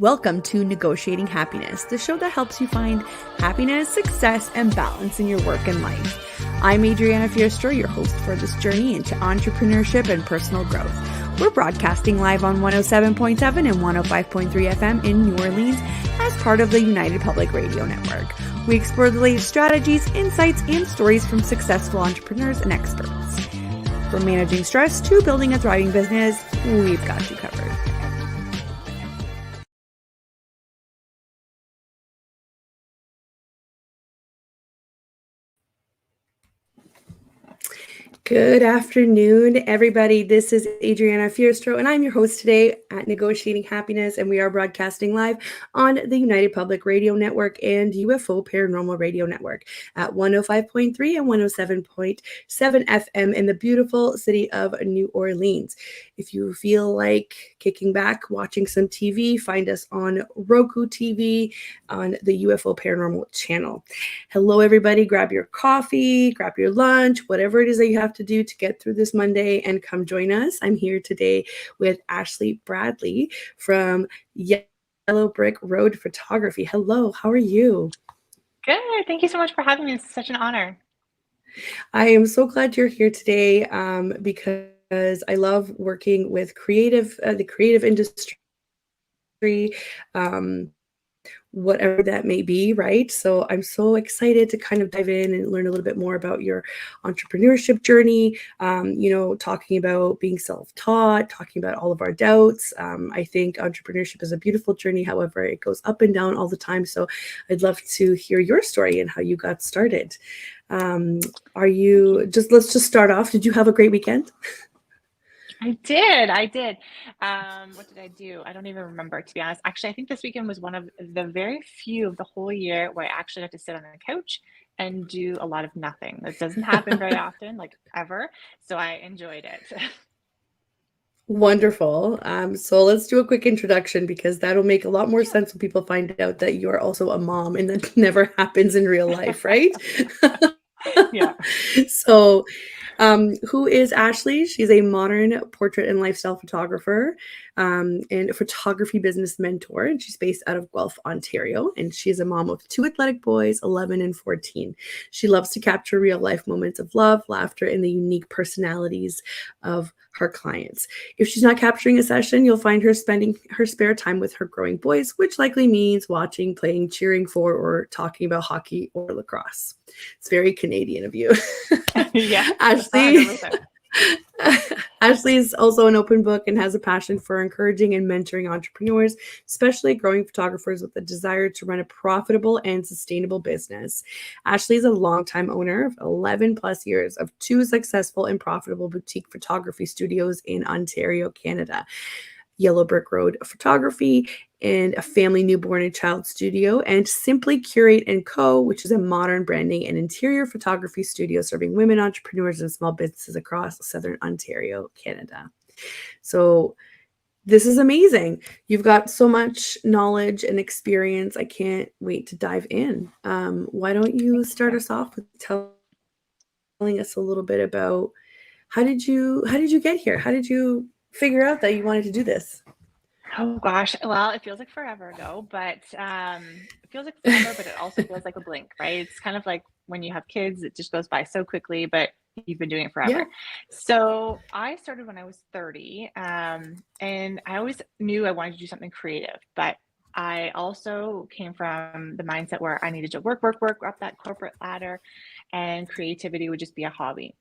Welcome to Negotiating Happiness, the show that helps you find happiness, success, and balance in your work and life. I'm Adriana, your host for this journey into entrepreneurship and personal growth. We're broadcasting live on 107.7 and 105.3 FM in New Orleans as part of the United Public Radio Network. We explore the latest strategies, insights, and stories from successful entrepreneurs and experts. From managing stress to building a thriving business, we've got you covered. Good afternoon, everybody. This is Adriana Fierstro, and I'm your host today at Negotiating Happiness, and we are broadcasting live on the United Public Radio Network and UFO Paranormal Radio Network at 105.3 and 107.7 FM in the beautiful city of New Orleans. If you feel like kicking back, watching some TV, find us on Roku TV on the UFO Paranormal channel. Hello, everybody. Grab your coffee, grab your lunch, whatever it is that you have to do to get through this Monday and come join us. I'm here today with Ashley Bradley from Yellow Brick Road Photography. Hello, how are you? Good. Thank you so much for having me. It's such an honor. I am so glad you're here today because I love working with the creative industry, whatever that may be, right? So I'm so excited to kind of dive in and learn a little bit more about your entrepreneurship journey, talking about being self-taught, talking about all of our doubts. I think entrepreneurship is a beautiful journey. However, it goes up and down all the time. So I'd love to hear your story and how you got started. Let's just start off. Did you have a great weekend? I did. What did I do? I don't even remember, to be honest. Actually, I think this weekend was one of the very few of the whole year where I actually got to sit on a couch and do a lot of nothing. That doesn't happen very often, like ever. So I enjoyed it. Wonderful. So let's do a quick introduction because that'll make a lot more sense when people find out that you are also a mom and that never happens in real life, right? Yeah. So who is Ashley? She's a modern portrait and lifestyle photographer and a photography business mentor. And she's based out of Guelph, Ontario. And she's a mom of 2 athletic boys, 11 and 14. She loves to capture real life moments of love, laughter, and the unique personalities of her clients. If she's not capturing a session, you'll find her spending her spare time with her growing boys, which likely means watching, playing, cheering for, or talking about hockey or lacrosse. It's very Canadian of you. Yeah. Ashley is also an open book and has a passion for encouraging and mentoring entrepreneurs, especially growing photographers with a desire to run a profitable and sustainable business. Ashley is a longtime owner of 11 plus years of 2 successful and profitable boutique photography studios in Ontario, Canada. Yellow Brick Road Photography and a family newborn and child studio, and Simply Curate & Co., which is a modern branding and interior photography studio serving women entrepreneurs and small businesses across Southern Ontario, Canada. So this is amazing. You've got so much knowledge and experience. I can't wait to dive in. Why don't you start us off with telling us a little bit about how did you get here? How did you figure out that you wanted to do this? Oh gosh. Well, it feels like forever ago, but it feels like forever, but it also feels like a blink, right? It's kind of like when you have kids, it just goes by so quickly, but you've been doing it forever. Yeah. So I started when I was 30, and I always knew I wanted to do something creative, but I also came from the mindset where I needed to work up that corporate ladder, and creativity would just be a hobby.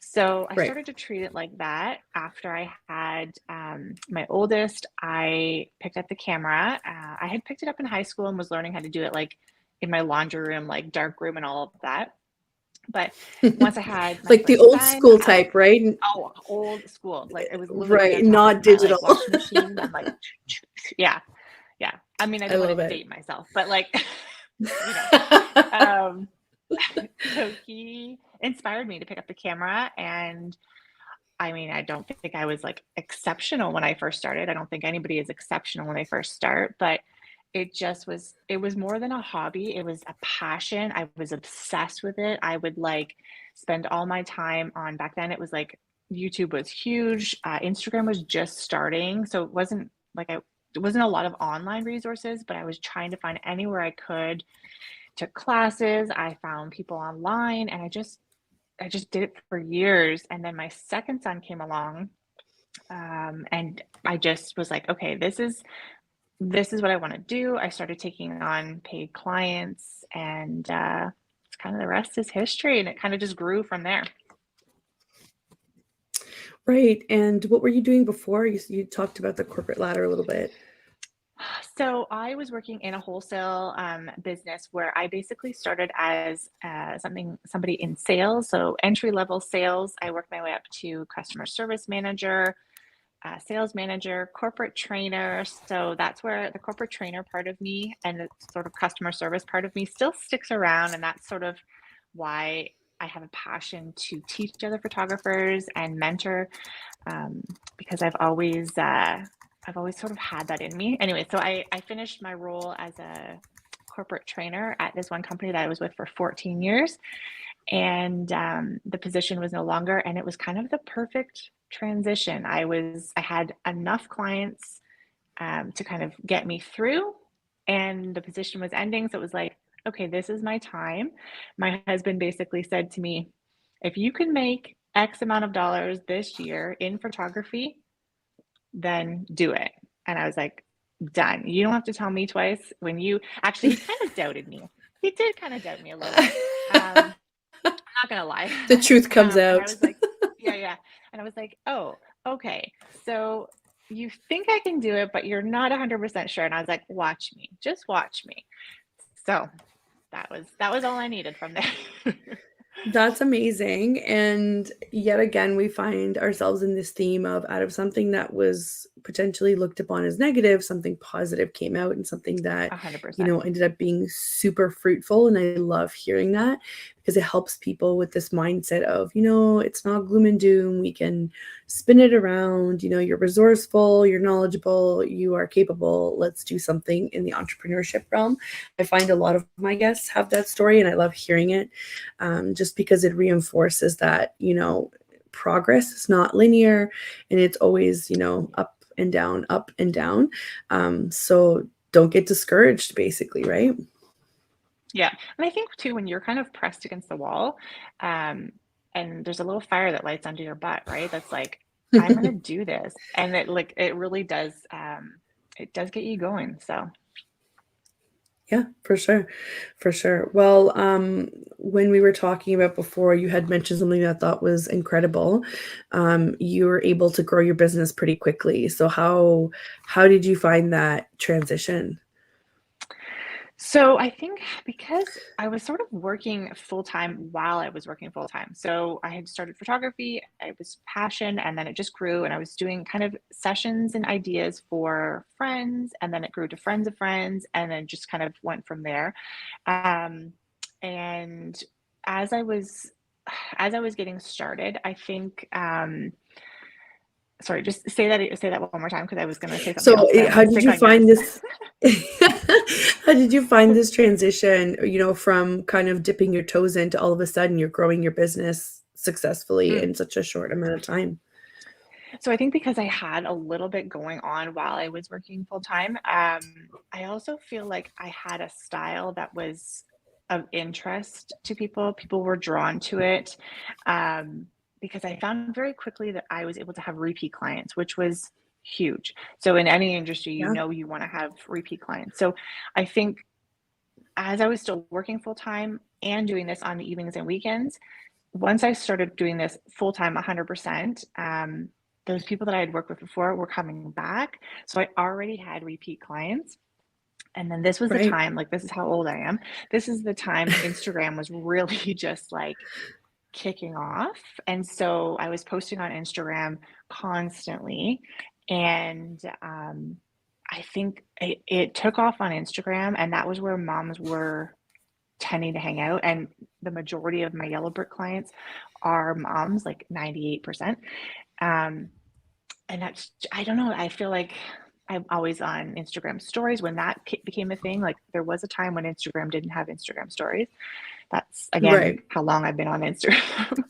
So I started to treat it like that. After I had my oldest, I picked up the camera. I had picked it up in high school and was learning how to do it like in my laundry room, like dark room and all of that. But once I had like the old school type, right? Oh, old school. Like it was literally right, not digital. My, like, washing machine and like, yeah. I mean, I don't want to date myself, but like, so he inspired me to pick up the camera. And I mean, I don't think I was like exceptional when I first started. I don't think anybody is exceptional when they first start, but it was more than a hobby. It was a passion. I was obsessed with it. I would like spend all my time on, back then it was like YouTube was huge. Instagram was just starting. So it wasn't like wasn't a lot of online resources, but I was trying to find anywhere I could. Took classes, I found people online, and I just did it for years. And then my second son came along, and I just was like, okay, this is what I want to do. I started taking on paid clients, and it's kind of the rest is history, and it kind of just grew from there. Right. And what were you doing before? You talked about the corporate ladder a little bit. So I was working in a wholesale business where I basically started as somebody in sales, so entry level sales. I worked my way up to customer service manager, sales manager, corporate trainer. So that's where the corporate trainer part of me and the sort of customer service part of me still sticks around, and that's sort of why I have a passion to teach other photographers and mentor, because I've always sort of had that in me. Anyway, so I finished my role as a corporate trainer at this one company that I was with for 14 years. And the position was no longer, and it was kind of the perfect transition. I had enough clients to kind of get me through, and the position was ending. So it was like, okay, this is my time. My husband basically said to me, if you can make X amount of dollars this year in photography, then do it. And I was like, done. You don't have to tell me twice. He kind of doubted me. He did kind of doubt me a little bit. I'm not going to lie. The truth comes out. And I was like, yeah. And I was like, oh, okay. So you think I can do it, but you're not 100% sure. And I was like, watch me, just watch me. So that was all I needed from there. That's amazing. And yet again, we find ourselves in this theme of out of something that was potentially looked upon as negative, something positive came out, and something that 100%. ended up being super fruitful. And I love hearing that because it helps people with this mindset of, it's not gloom and doom. We can spin it around. You're resourceful, you're knowledgeable, you are capable. Let's do something in the entrepreneurship realm. I find a lot of my guests have that story, and I love hearing it, just because it reinforces that, progress is not linear, and it's always, up and down, up and down. So don't get discouraged, basically, right? Yeah. And I think too, when you're kind of pressed against the wall, and there's a little fire that lights under your butt, right? That's like, I'm going to do this. And it really does, it does get you going. So. Yeah, for sure. For sure. Well, when we were talking about before, you had mentioned something that I thought was incredible. You were able to grow your business pretty quickly. So how did you find that transition? So I think because I was sort of working full time while I was working full time. So I had started photography, it was passion, and then it just grew. And I was doing kind of sessions and ideas for friends, and then it grew to friends of friends, and then just kind of went from there. And as I was getting stared, I think. Sorry, just say that one more time because I was going to say something else. So how did you find this? How did you find this transition, from kind of dipping your toes into all of a sudden you're growing your business successfully in such a short amount of time? So I think because I had a little bit going on while I was working full time, I also feel like I had a style that was of interest to people. People were drawn to it. Because I found very quickly that I was able to have repeat clients, which was huge. So in any industry, Yeah. you want to have repeat clients. So I think as I was still working full time and doing this on the evenings and weekends, once I started doing this full time 100%, those people that I had worked with before were coming back. So I already had repeat clients. And then this was the time, like, this is how old I am. This is the time Instagram was really just like kicking off. And so I was posting on Instagram constantly. And I think it took off on Instagram, and that was where moms were tending to hang out. And the majority of my Yellow Brick clients are moms, like 98%. And that's, I don't know, I feel like I'm always on Instagram stories when that became a thing. Like, there was a time when Instagram didn't have Instagram stories. That's, again, how long I've been on Instagram.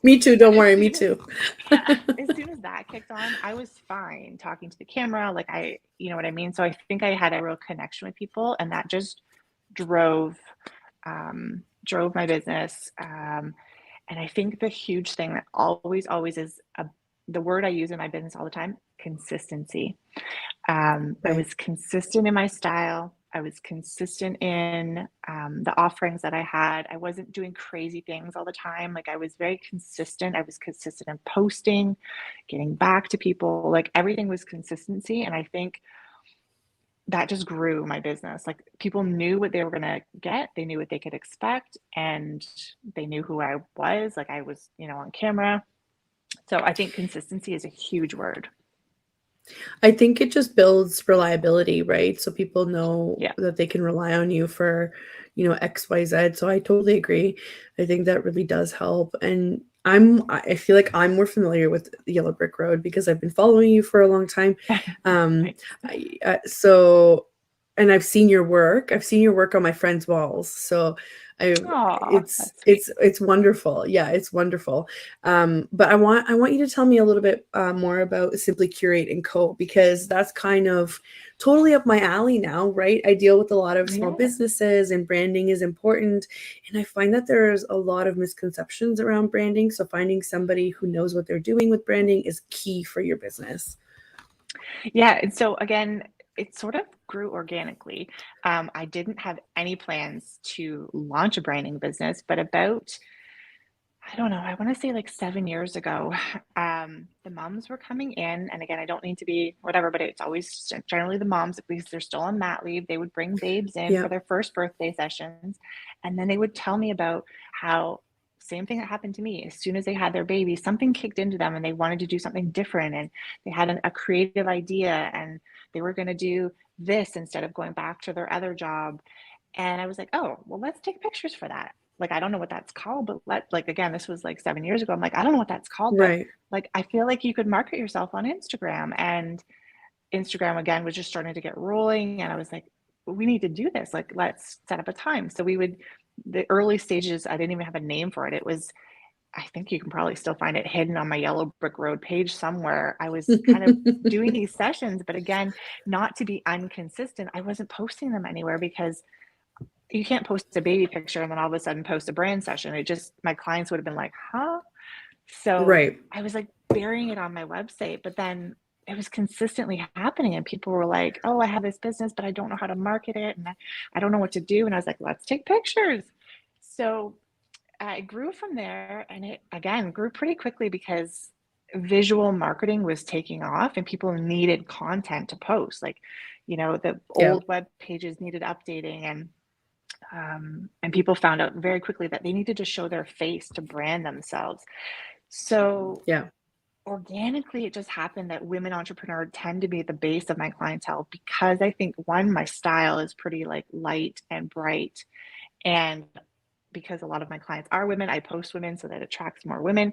Me too. Don't As worry. Me soon as too. yeah, as soon as that kicked on, I was fine talking to the camera. Like you know what I mean? So I think I had a real connection with people, and that just drove drove my business. And I think the huge thing that always is the word I use in my business all the time, consistency. I Right. was consistent in my style. I was consistent in the offerings that I had. I wasn't doing crazy things all the time. Like I was very consistent. I was consistent in posting, getting back to people. Like everything was consistency. And I think that just grew my business. Like people knew what they were going to get, they knew what they could expect, and they knew who I was. Like I was, you know, on camera. So I think consistency is a huge word. I think it just builds reliability, right? So people know Yeah. that they can rely on you for, X, Y, Z. So I totally agree. I think that really does help. And I feel like I'm more familiar with the Yellow Brick Road because I've been following you for a long time. Um, Nice. so, and I've seen your work. I've seen your work on my friends' walls. So Oh, it's that's sweet. it's wonderful. Yeah, it's wonderful. But I want you to tell me a little bit more about Simply Curate and Co. because that's kind of totally up my alley now, right? I deal with a lot of small Yeah. businesses and branding is important. And I find that there's a lot of misconceptions around branding. So finding somebody who knows what they're doing with branding is key for your business. Yeah. And so again, it sort of grew organically. I didn't have any plans to launch a branding business, but about, I don't know, I want to say like 7 years ago, the moms were coming in. And again, I don't need to be whatever, but it's always generally the moms because they're still on mat leave. They would bring babes in Yeah. for their first birthday sessions. And then they would tell me about how, same thing that happened to me. As soon as they had their baby, something kicked into them and they wanted to do something different. And they had a creative idea and they were going to do this instead of going back to their other job. And I was like, oh, well, let's take pictures for that. Like, I don't know what that's called, but like, again, this was like 7 years ago. I'm like, I don't know what that's called, but Right. like, I feel like you could market yourself on Instagram. And Instagram, again, was just starting to get rolling. And I was like, we need to do this. Like, let's set up a time. So the early stages, I didn't even have a name for it. It was, I think you can probably still find it hidden on my Yellow Brick Road page somewhere. I was kind of doing these sessions, but again, not to be inconsistent, I wasn't posting them anywhere because you can't post a baby picture and then all of a sudden post a brand session. It just, my clients would have been like, huh? So Right. I was like burying it on my website, but then it was consistently happening. And people were like, oh, I have this business, but I don't know how to market it. And I don't know what to do. And I was like, let's take pictures. So it grew from there. And it, again, grew pretty quickly because visual marketing was taking off and people needed content to post. Like, you know, the Yeah. old web pages needed updating and people found out very quickly that they needed to show their face to brand themselves. So Yeah. organically, it just happened that women entrepreneurs tend to be at the base of my clientele because I think one, my style is pretty like light and bright. And because a lot of my clients are women, I post women so that attracts more women.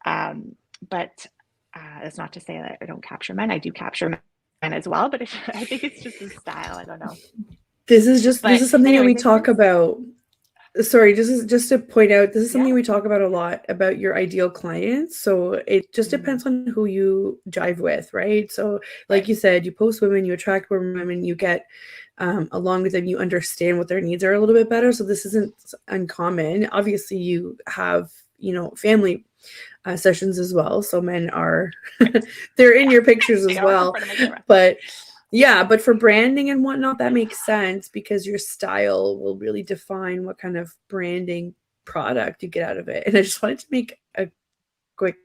But that's not to say that I don't capture men. I do capture men as well, but I think it's just a style. I don't know. This But is something that we anyways, I talk just, about. Sorry, just to point out, this is yeah. something we talk about a lot about your ideal clients. So it just Mm, depends on who you jive with, right? So like right. you said, you post women, you attract women, you get along with them, you understand what their needs are a little bit better. So this isn't uncommon. Obviously, you have, family sessions as well. So men are Right. they're in Yeah. your pictures They as are in well. front of my camera. But yeah, but for branding and whatnot, that makes sense because your style will really define what kind of branding product you get out of it. And I just wanted to make a quick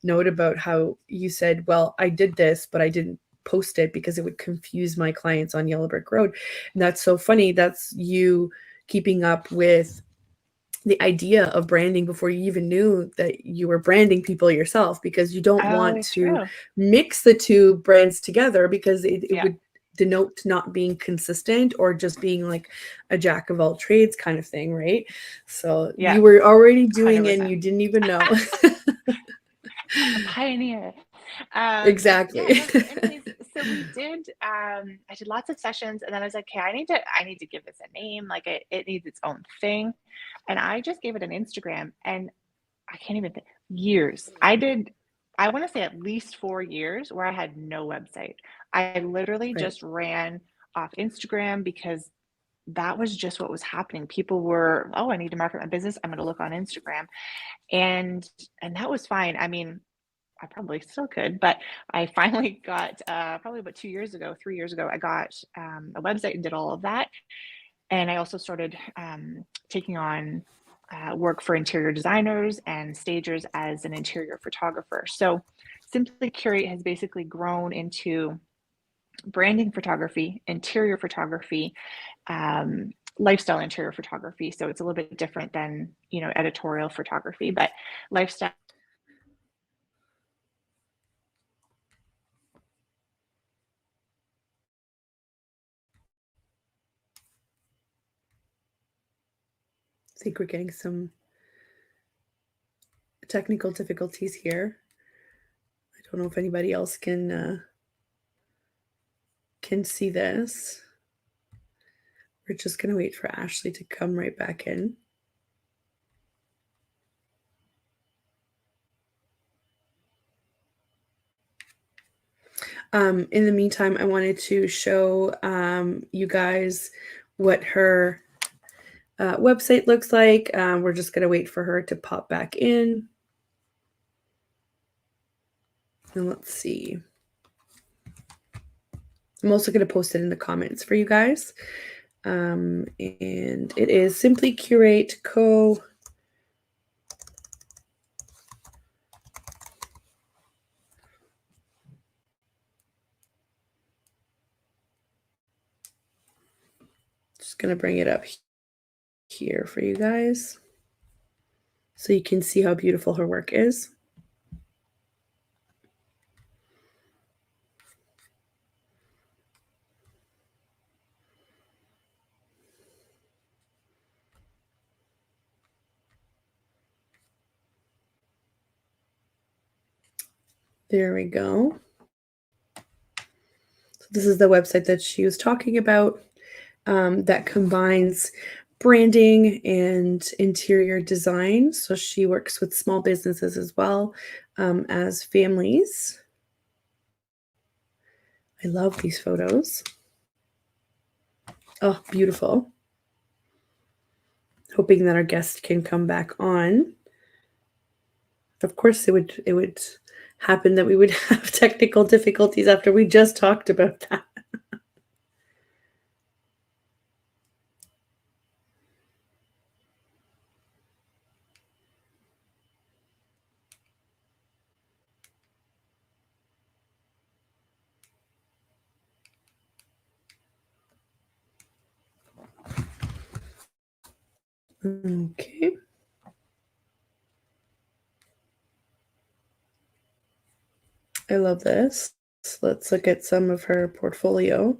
note about how you said, well, I did this, but I didn't post it because it would confuse my clients on Yellow Brick Road. And that's so funny. That's you keeping up with the idea of branding before you even knew that you were branding people yourself because you don't want Oh, to true. mix the two brands together because it Yeah. would denote not being consistent or just being like a jack of all trades kind of thing, right? So Yeah. you were already doing it and 100%. you didn't even know. A pioneer. Yeah, Exactly. no, so anyways, so I did lots of sessions and then I was like, okay, I need to give this a name. Like it needs its own thing. And I just gave it an Instagram and I can't even think, years. I want to say at least 4 years where I had no website. I literally Right. just ran off Instagram because that was just what was happening. People were, oh, I need to market my business. I'm going to look on Instagram. And that was fine. I mean, I probably still could, but I finally got, probably about 2 years ago, 3 years ago, I got a website and did all of that. And I also started taking on work for interior designers and stagers as an interior photographer. So Simply Curate has basically grown into branding photography, interior photography, lifestyle interior photography. So it's a little bit different than, editorial photography, but lifestyle. I think we're getting some technical difficulties here. I don't know if anybody else can see this. We're just going to wait for Ashley to come right back in. In the meantime, I wanted to show you guys what her website looks like. We're just going to wait for her to pop back in. And let's see. I'm also going to post it in the comments for you guys. And it is Simply Curate Co. Just going to bring it up here for you guys so you can see how beautiful her work is. There we go. So this is the website that she was talking about that combines branding and interior design. So she works with small businesses as well as families. I love these photos. Oh, beautiful. Hoping that our guest can come back on. Of course, it would happen that we would have technical difficulties after we just talked about that. Okay. I love this. Let's look at some of her portfolio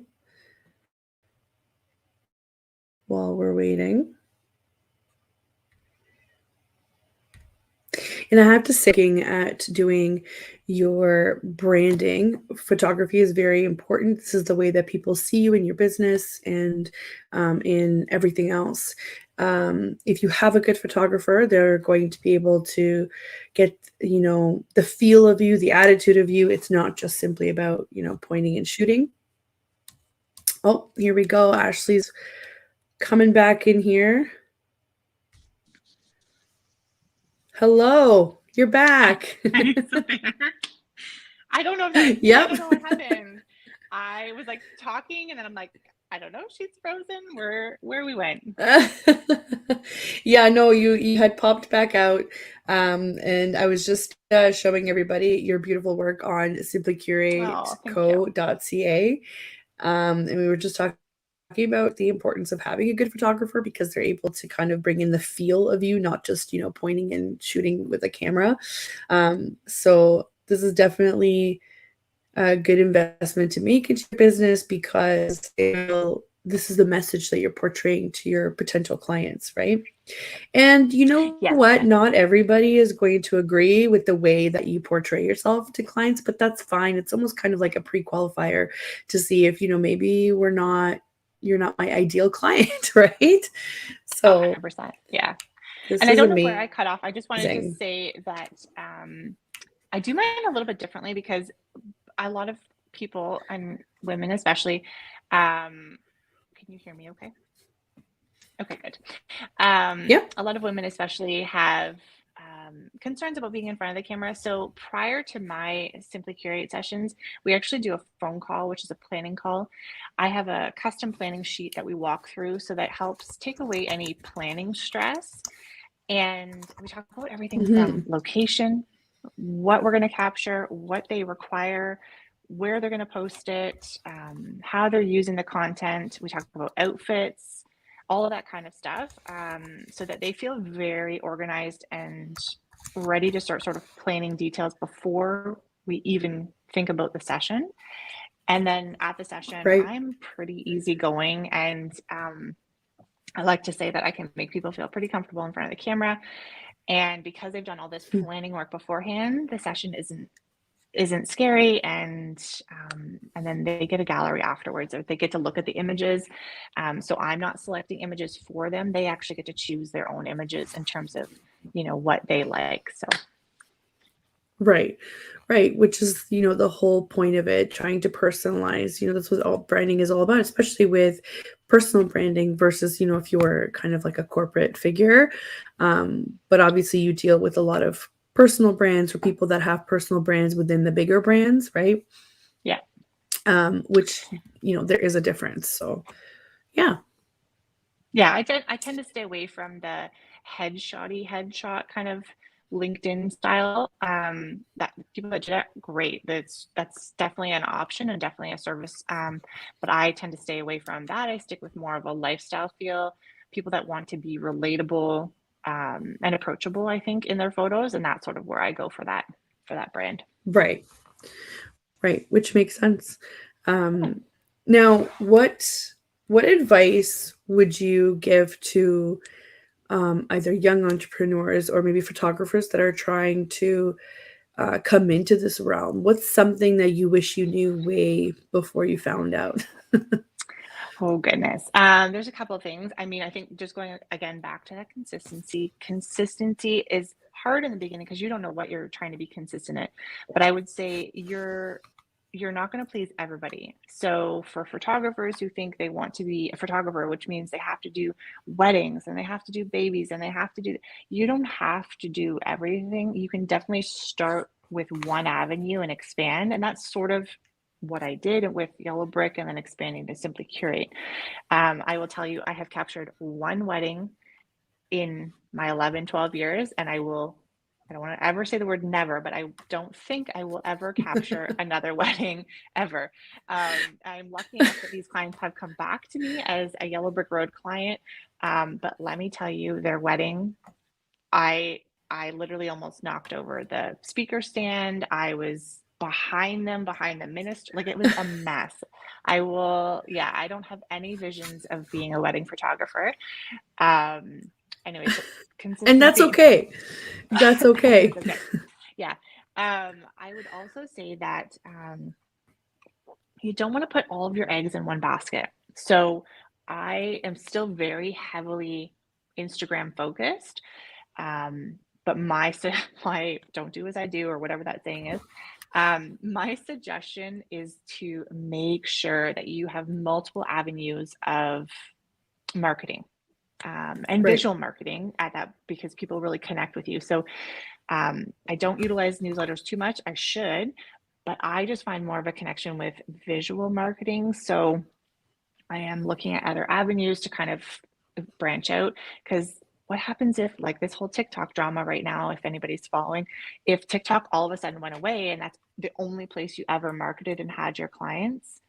while we're waiting. And I have to say, looking at doing your branding, photography is very important. This is the way that people see you in your business and in everything else. If you have a good photographer, they're going to be able to get, the feel of you, the attitude of you. It's not just simply about, pointing and shooting. Oh, here we go. Ashley's coming back in here. Hello, you're back. I don't know if that, Yep. I don't know what happened. I was like talking and then I'm like, I don't know, she's frozen. Where we went. Yeah, no, you had popped back out. And I was just showing everybody your beautiful work on simplycurateco.ca. And we were just talking about the importance of having a good photographer because they're able to kind of bring in the feel of you, not just, pointing and shooting with a camera. So this is definitely a good investment to make into your business because this is the message that you're portraying to your potential clients, right? And you know what? Yes. Not everybody is going to agree with the way that you portray yourself to clients, but that's fine. It's almost kind of like a pre-qualifier to see if, maybe you're not my ideal client, right? So 100%. Yeah. This And I is don't know where I cut off. I just wanted to amazing. say that I do mine a little bit differently because a lot of people, and women especially, can you hear me okay? Okay, good. Yep. A lot of women especially have concerns about being in front of the camera. So prior to my Simply Curate sessions, we actually do a phone call, which is a planning call. I have a custom planning sheet that we walk through, so that helps take away any planning stress. And we talk about everything from Mhm. location, what we're going to capture, what they require, where they're going to post it, how they're using the content. We talk about outfits, all of that kind of stuff, so that they feel very organized and ready to start sort of planning details before we even think about the session. And then at the session, Right. I'm pretty easygoing, and I like to say that I can make people feel pretty comfortable in front of the camera. And because they've done all this planning work beforehand, the session isn't scary, and then they get a gallery afterwards, or they get to look at the images. So I'm not selecting images for them; they actually get to choose their own images in terms of what they like. So Right. Right. Which is, the whole point of it, trying to personalize. That's what all branding is all about, especially with personal branding versus, if you were kind of like a corporate figure. But obviously you deal with a lot of personal brands or people that have personal brands within the bigger brands, right? yeah, Which, there is a difference. So yeah. yeah, I tend to stay away from the headshot kind of LinkedIn style. That people that do that, great. That's definitely an option and definitely a service. But I tend to stay away from that. I stick with more of a lifestyle feel. People that want to be relatable and approachable, I think, in their photos, and that's sort of where I go for that brand. Right. Right, which makes sense. Now, what advice would you give to either young entrepreneurs or maybe photographers that are trying to come into this realm? What's something that you wish you knew way before you found out? Oh goodness. There's a couple of things. I mean, I think just going again back to that consistency. Consistency is hard in the beginning because you don't know what you're trying to be consistent at. But I would say you're not going to please everybody. So for photographers who think they want to be a photographer, which means they have to do weddings and they have to do babies and they have to do, you don't have to do everything. You can definitely start with one avenue and expand. And that's sort of what I did with Yellow Brick and then expanding to Simply Curate. I will tell you, I have captured one wedding in my 11, 12 years, and I don't want to ever say the word never, but I don't think I will ever capture another wedding ever. I'm lucky enough that these clients have come back to me as a Yellow Brick Road client. But let me tell you, their wedding, I literally almost knocked over the speaker stand. I was behind them, behind the minister. Like it was a mess. Yeah, I don't have any visions of being a wedding photographer. Um, anyway, so And that's consistency. okay. That's It is okay. okay. Yeah. I would also say that you don't want to put all of your eggs in one basket. So I am still very heavily Instagram focused. But my don't do as I do, or whatever that saying is. My suggestion is to make sure that you have multiple avenues of marketing, and Right. visual marketing at that, because people really connect with you. So I don't utilize newsletters too much. I should, but I just find more of a connection with visual marketing. So I am looking at other avenues to kind of branch out, because what happens if, like, this whole TikTok drama right now, if anybody's following, if TikTok all of a sudden went away and that's the only place you ever marketed and had your clients,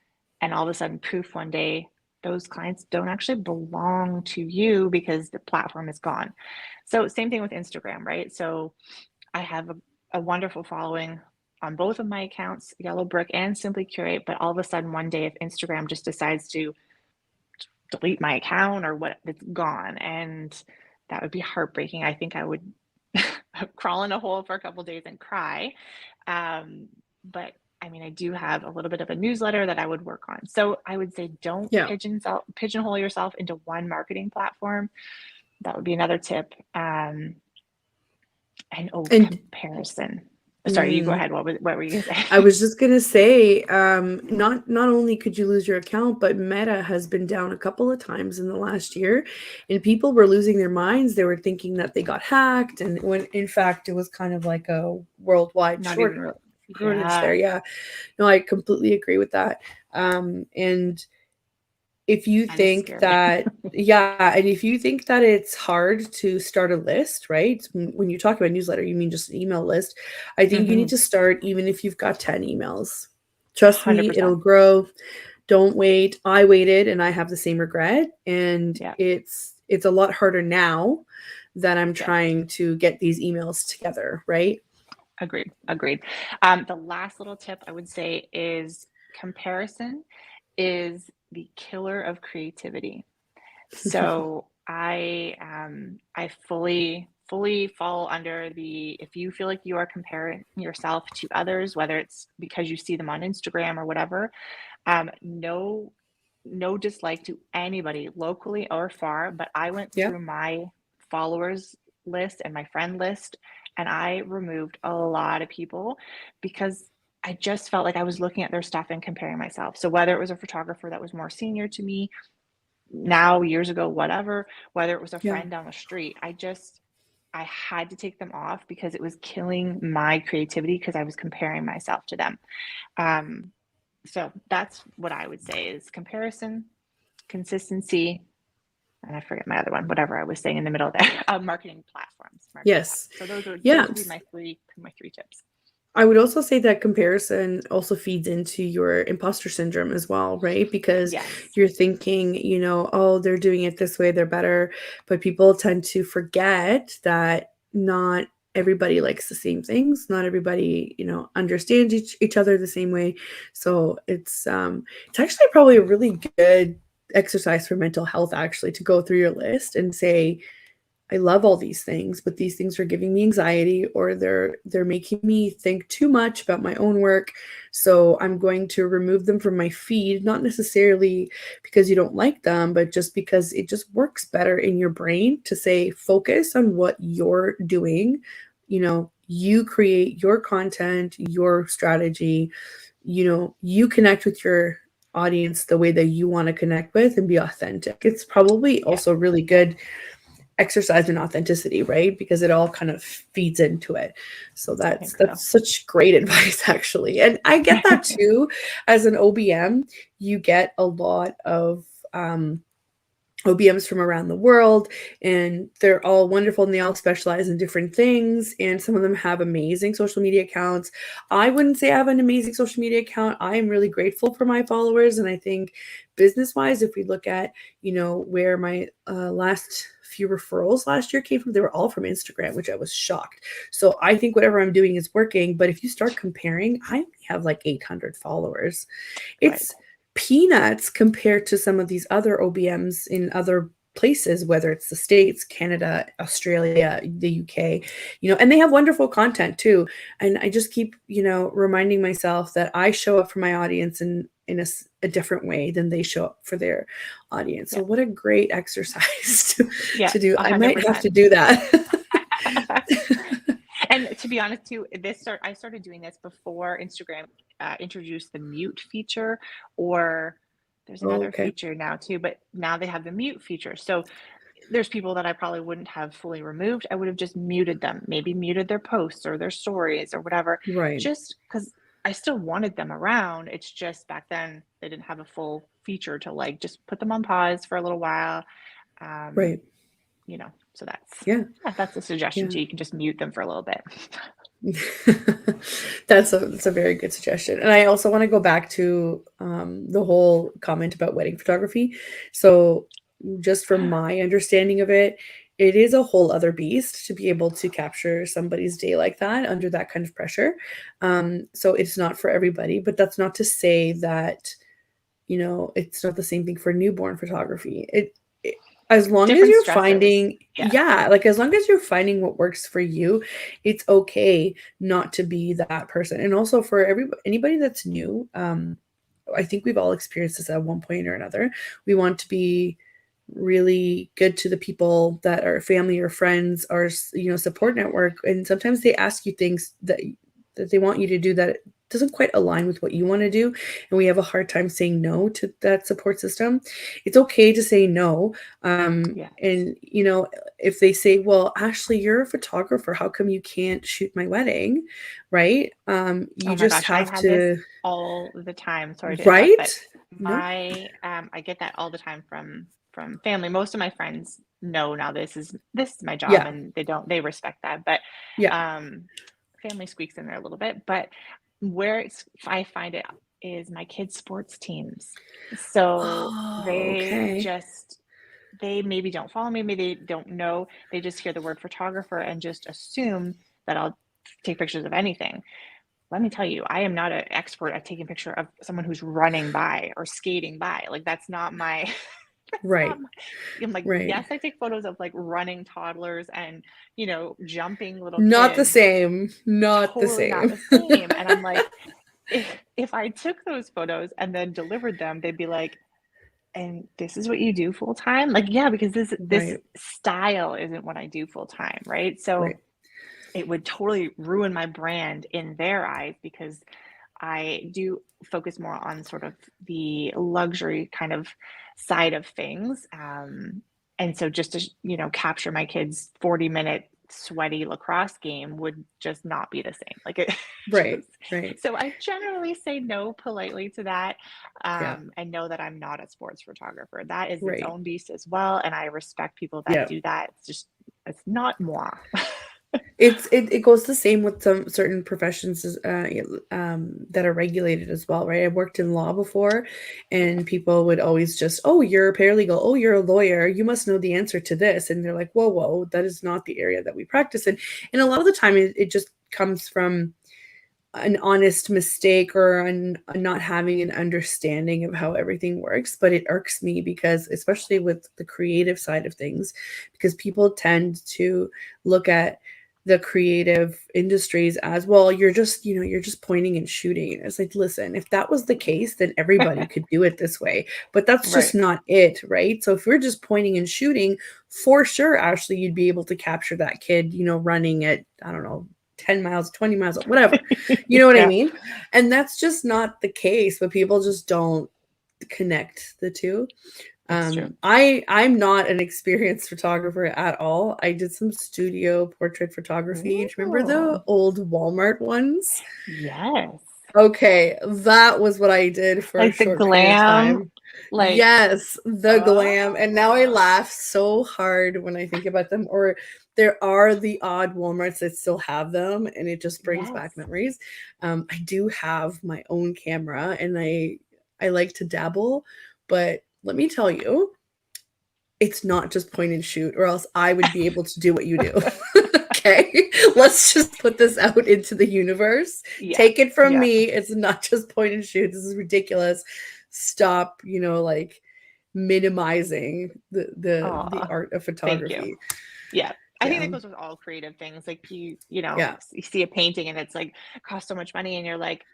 and all of a sudden poof, one day those clients don't actually belong to you because the platform is gone. So same thing with Instagram, right? So I have a wonderful following on both of my accounts, Yellow Brick and Simply Curate, but all of a sudden one day if Instagram just decides to delete my account or what, it's gone, and that would be heartbreaking. I think I would crawl in a hole for a couple of days and cry. But I mean, I do have a little bit of a newsletter that I would work on. So I would say don't Yeah. pigeonhole yourself into one marketing platform. That would be another tip. And And comparison. Sorry, you go mm, ahead. What were you gonna I say? was just gonna say, not only could you lose your account, but Meta has been down a couple of times in the last year, and people were losing their minds. They were thinking that they got hacked, and when in fact it was kind of like a worldwide Not even real. shortage Yeah, there. Yeah, no, I completely agree with that. And if you that is think scary. that, yeah, and if you think that it's hard to start a list, right? When you talk about newsletter, you mean just an email list. I think you need to start even if you've got 10 emails. Trust me, it'll 100%. grow. Don't wait. I waited and I have the same regret. And Yeah. it's a lot harder now that I'm Yep. trying to get these emails together, right? Agreed. Agreed. The last little tip I would say is comparison is the killer of creativity. So I fully fall under the, if you feel like you are comparing yourself to others, whether it's because you see them on Instagram or whatever, no no dislike to anybody locally or far, but I went Yeah. through my followers list and my friend list and I removed a lot of people because I just felt like I was looking at their stuff and comparing myself. So whether it was a photographer that was more senior to me now, years ago, whatever, whether it was a Yeah. friend down the street, I had to take them off because it was killing my creativity because I was comparing myself to them. Um, so that's what I would say is comparison, consistency, and I forget my other one, whatever I was saying in the middle there. Marketing platforms, marketing Yes. platforms. So those Yeah. would be my three tips. I would also say that comparison also feeds into your imposter syndrome as well, right? Because Yes. you're thinking, oh, they're doing it this way, they're better. But people tend to forget that not everybody likes the same things. Not everybody, understands each other the same way. So it's actually probably a really good exercise for mental health, actually, to go through your list and say, I love all these things, but these things are giving me anxiety or they're making me think too much about my own work. So I'm going to remove them from my feed, not necessarily because you don't like them, but just because it just works better in your brain to say focus on what you're doing. You create your content, your strategy, you connect with your audience the way that you want to connect with and be authentic. It's probably Yeah, also really good exercise in authenticity, right? Because it all kind of feeds into it. So I that's think so. that's such great advice, actually. And I get that too. As an OBM, you get a lot of OBMs from around the world, and they're all wonderful and they all specialize in different things. And some of them have amazing social media accounts. I wouldn't say I have an amazing social media account. I am really grateful for my followers. And I think business wise, if we look at, where my last few referrals last year came from, they were all from Instagram, which I was shocked. So I think whatever I'm doing is working. But if you start comparing, I only have like 800 followers. Right. It's peanuts compared to some of these other OBMs in other places, whether it's the States, Canada, Australia, the UK, and they have wonderful content too. And I just keep, reminding myself that I show up for my audience in a different way than they show up for their audience. So Yeah. what a great exercise to, Yeah. to do. I might have 100%. to do that. And to be honest too, I started doing this before Instagram introduced the mute feature, or there's Oh, another okay. feature now too, but now they have the mute feature. So there's people that I probably wouldn't have fully removed. I would have just muted them, maybe muted their posts or their stories or whatever, Right. just because I still wanted them around. It's just back then they didn't have a full feature to like just put them on pause for a little while. Um, Right. so Yeah. that's a suggestion Yeah. too. You can just mute them for a little bit. That's a very good suggestion. And I also want to go back to the whole comment about wedding photography. So, just from my understanding of it, it is a whole other beast to be able to capture somebody's day like that under that kind of pressure. So it's not for everybody, but that's not to say that it's not the same thing for newborn photography. It as long as Different you're stresses. finding, Yeah. yeah, like as long as you're finding what works for you, it's okay not to be that person. And also for anybody that's new, I think we've all experienced this at one point or another. We want to be really good to the people that are family or friends or, support network. And sometimes they ask you things that they want you to do that doesn't quite align with what you want to do. And we have a hard time saying no to that support system. It's okay to say no. Yes. And, if they say, well, Ashley, you're a photographer, how come you can't shoot my wedding? Right. You Oh my just gosh, I have have this to, all the time. Sorry to interrupt, right? but No. I get that all the time from family. Most of my friends know now this is my job, Yeah. and they respect that. But Yeah. family squeaks in there a little bit. But where I find it is my kids' sports teams. So Oh, okay. they maybe don't follow me, maybe they don't know. They just hear the word photographer and just assume that I'll take pictures of anything. Let me tell you, I am not an expert at taking a picture of someone who's running by or skating by. Like that's not my that's not Right. my I'm like, Right. yes, I take photos of like running toddlers and, jumping little Not the kids. same. Not the Totally not same. the same. And I'm like, if I took those photos and then delivered them, they'd be like, and this is what you do full time? Like, yeah, because this Right. style isn't what I do full time, right? So Right. it would totally ruin my brand in their eyes because I do focus more on sort of the luxury kind of side of things. And so just to, capture my kids' 40-minute sweaty lacrosse game would just not be the same. Like it Right. just, Right. so I generally say no politely to that, Yeah. and know that I'm not a sports photographer. That is its Right. own beast as well. And I respect people that Yeah. do that. It's not moi. It goes the same with some certain professions that are regulated as well, right? I worked in law before, and people would always just, oh, you're a paralegal, oh, you're a lawyer, you must know the answer to this, and they're like, whoa, that is not the area that we practice in. And a lot of the time, it just comes from an honest mistake or not having an understanding of how everything works. But it irks me because, especially with the creative side of things, because people tend to look at the creative industries as, well, you're just pointing and shooting. And it's like, listen, if that was the case, then everybody could do it this way. But that's just Right. not it, right? So if we're just pointing and shooting, for sure, Ashley, you'd be able to capture that kid, running at, I don't know, 10 miles, 20 miles, whatever. You know what I Yeah, mean? And that's just not the case, but people just don't connect the two. it's true. I'm not an experienced photographer at all. I did some studio portrait photography. Do you remember the Ooh, old Walmart ones? yes. Okay, that was what I did for a Like the short period of glam, time. like, Yes, the glam. And now I oh, laugh so hard when I think about them. Or there are the odd Walmarts that still have them, and it just brings yes. back memories. I do have my own camera, and I like to dabble, but let me tell you, it's not just point and shoot, or else I would be able to do what you do. Okay, let's just put this out into the universe. Yeah, Take it from yeah. me. It's not just point and shoot. This is ridiculous. Stop, like minimizing the Oh, art of thank you. photography. Yeah. I think Yeah. that goes with all creative things. Like Yeah. you see a painting and it's like costs so much money and you're like,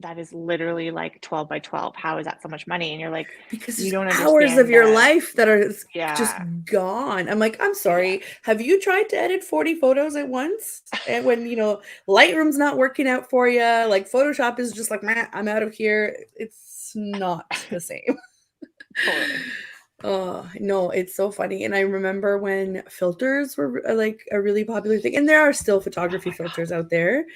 that is literally like 12 by 12. How is that so much money? And you're like, Because you there's don't hours of understand your the, life that are just yeah, gone. I'm like, I'm yeah. sorry. Have you tried to edit 40 photos at once? And when, Lightroom's not working out for you, like Photoshop is just like, man, I'm out of here. It's not the same. Totally. Oh, no, it's so funny. And I remember when filters were like a really popular thing, and there are still Oh photography my God. filters out there.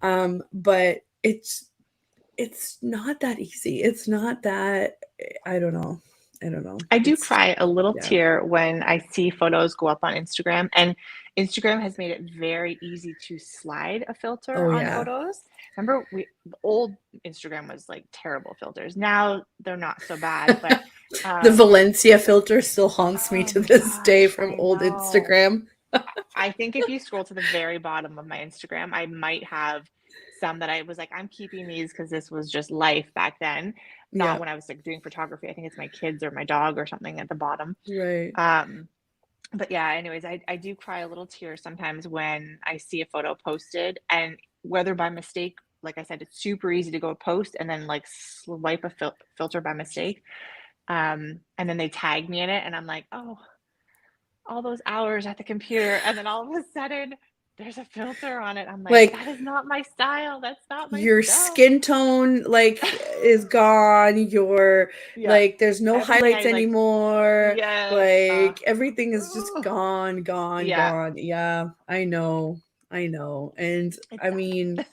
But it's not that easy. It's not that, I don't know. I don't know. I do It's cry a little yeah. tear when I see photos go up on Instagram, and Instagram has made it very easy to slide a filter Oh on yeah. photos. Remember, the old Instagram was like terrible filters. Now they're not so bad, but The um, Valencia filter still haunts me oh to my this day gosh, from I old know. Instagram. I think if you scroll to the very bottom of my Instagram, I might have some that I was like, I'm keeping these because this was just life back then, not Yeah. when I was like doing photography. I think it's my kids or my dog or something at the bottom. Right. Um, but yeah, anyways, I do cry a little tear sometimes when I see a photo posted, and whether by mistake, like I said, it's super easy to go post and then like swipe a filter by mistake. And then they tag me in it, and I'm like, oh, all those hours at the computer, and then all of a sudden there's a filter on it. I'm like, Like that is not my style. That's not my your stuff. skin tone like is gone. Your Yeah. like there's no Everything highlights I like, anymore. yes. Like everything is just gone, gone, Yeah. gone. Yeah, I know. I know. And It's I sad. mean,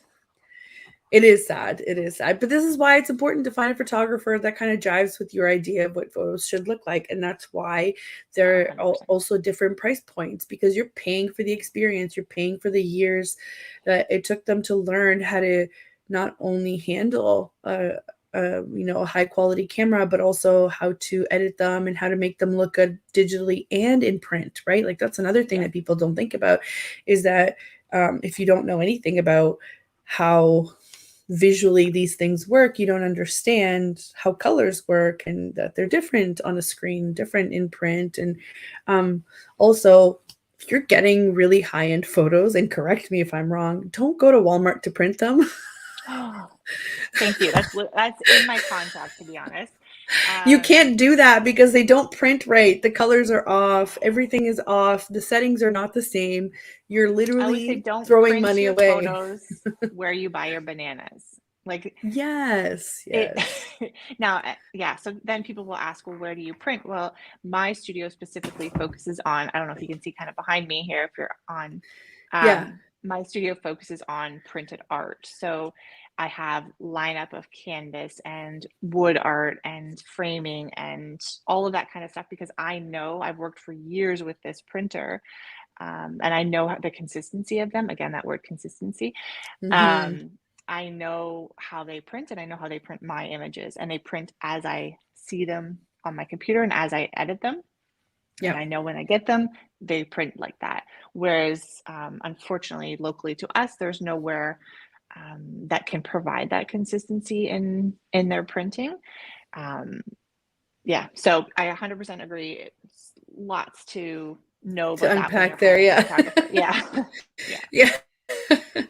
it is sad. It is sad. But this is why it's important to find a photographer that kind of jives with your idea of what photos should look like. And that's why there are 100%. also different price points, because you're paying for the experience, you're paying for the years that it took them to learn how to not only handle a high quality camera, but also how to edit them and how to make them look good digitally and in print, right? Like that's another thing Yeah. that people don't think about, is that if you don't know anything about how visually these things work, you don't understand how colors work and that they're different on a screen, different in print. And also, if you're getting really high-end photos, and correct me if I'm wrong, don't go to Walmart to print them. Oh, thank you. That's in my contract, to be honest. You can't do that because they don't print right. The colors are off, everything is off, the settings are not the same. You're I always say, literally don't throwing print money your away. photos where you buy your bananas. Like Yes, it yes. now, yeah. So then people will ask, well, where do you print? Well, my studio specifically focuses on, I don't know if you can see kind of behind me here if you're on, Yeah. my studio focuses on printed art. So I have lineup of canvas and wood art and framing and all of that kind of stuff, because I know I've worked for years with this printer, and I know the consistency of them. Again, that word consistency. Mm-hmm. Um, I know how they print, and I know how they print my images, and they print as I see them on my computer and as I edit them. And Yep. I know when I get them, they print like that. Whereas, unfortunately, locally to us, there's nowhere that can provide that consistency in their printing. Um, yeah, so I 100% agree. It's lots to know To about that when you're unpack there, hiring a yeah. photographer. Yeah, yeah. Yeah.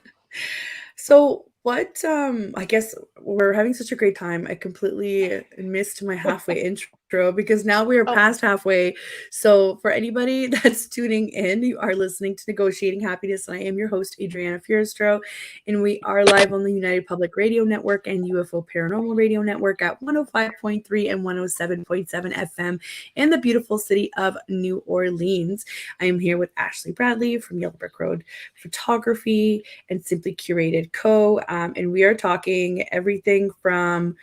So what I guess we're having such a great time. I completely missed my halfway intro because now we are Oh, past halfway. So for anybody that's tuning in, you are listening to Negotiating Happiness, and I am your host, Adriana Fierstro, and we are live on the United Public Radio Network and UFO Paranormal Radio Network at 105.3 and 107.7 FM in the beautiful city of New Orleans. I am here with Ashley Bradley from Yellow Brick Road Photography and Simply Curated Co. And we are talking everything from,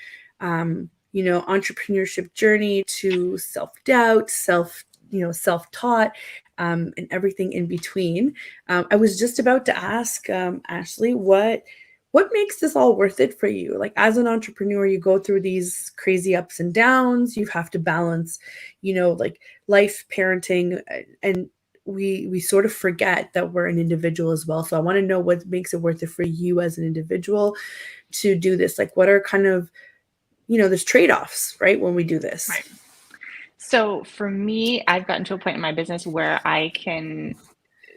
entrepreneurship journey to self-doubt, self-taught, and everything in between. I was just about to ask Ashley, what makes this all worth it for you? Like as an entrepreneur, you go through these crazy ups and downs. You have to balance, like life, parenting, and we sort of forget that we're an individual as well. So I want to know what makes it worth it for you as an individual to do this. Like what are kind of, there's trade-offs, right, when we do this. right. So for me, I've gotten to a point in my business where I can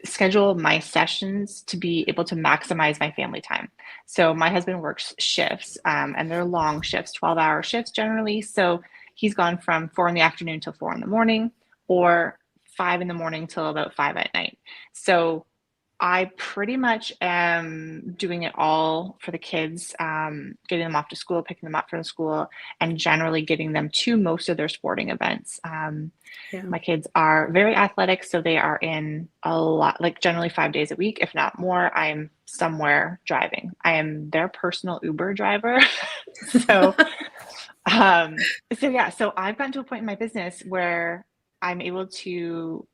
schedule my sessions to be able to maximize my family time. So my husband works shifts, and they're long shifts, 12-hour shifts generally. So he's gone from 4 in the afternoon till 4 in the morning, or 5 in the morning till about 5 at night. So I pretty much am doing it all for the kids, getting them off to school, picking them up from school, and generally getting them to most of their sporting events. Yeah. My kids are very athletic, so they are in a lot, like generally 5 days a week, if not more. I'm somewhere driving. I am their personal Uber driver. so, so I've gotten to a point in my business where I'm able to